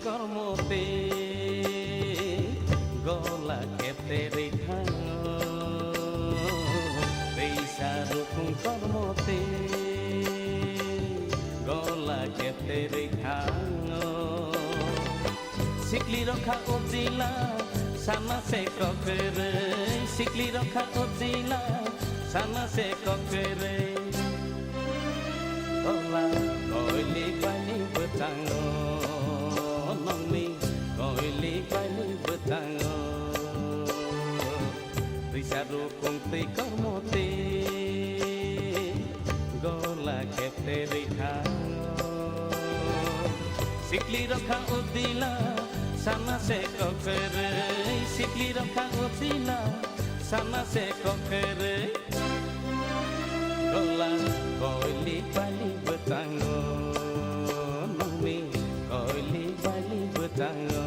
কর্মতে গলা খেতে রেখা বেসারুকুম কর্মতে গলা খেতে রেখা sikli rokha ojila sana se kokere sikli rokha ojila sana se kokere ola koili bali betango nongmi koili bali betango risaru kongte kormote gola kete rekha sikli rokha ojila sana se kokere sikli rokha ojila sana se kokere gola koili bali betango nongmi koili bali betango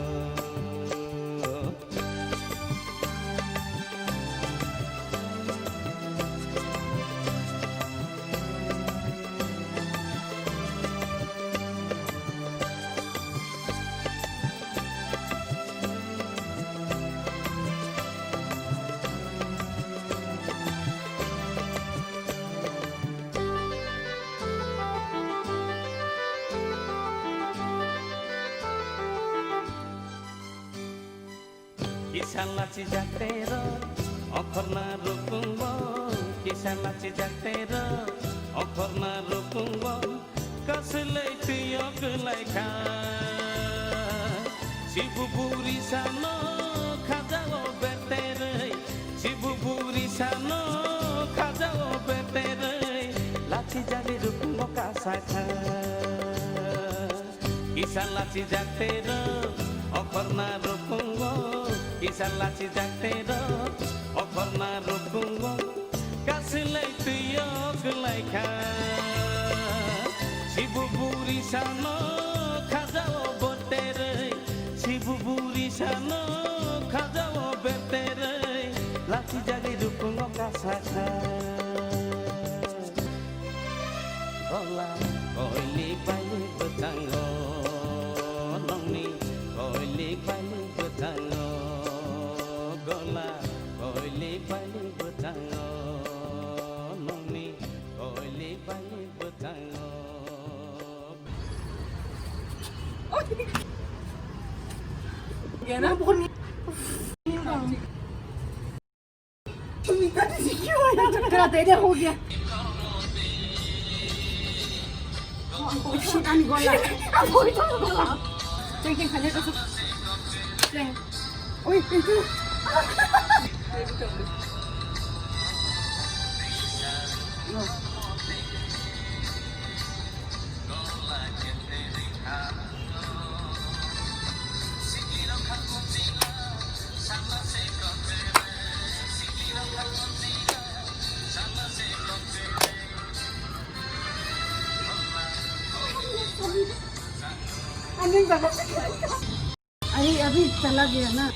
Kisah laci jaktero, okorna rukungbo. Kisah laci jaktero, okorna rukungbo. Kaselai tiyo kelai ka. Cibuburi sano, kajao bertere. Cibuburi sano, kajao bertere. Laci jali rukungbo kasaka. Kisah laci jaktero, okorna rukungbo. Kisah laci jaktero, okorna rukungbo. Kaselai tiyo kelai ka. Cibuburi sano, kajao bertere. Cibuburi sano, kajao bertere. Laci jali rukungbo kasaka. Gola koili bali betango nongni koili bali betango gola koili bali betango nongni koili bali betango Gana bukan ni. Minta di क्यों है करा दे हो गया Ani gola. Aku itu gola. Ceng kali itu. Ceng. Oi, itu. अभी चला गया ना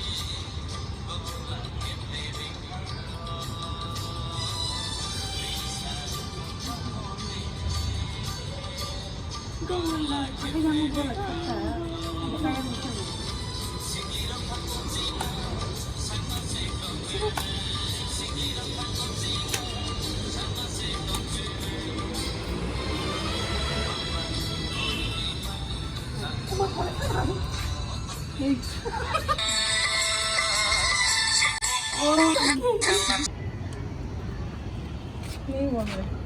नहीं बोल रहे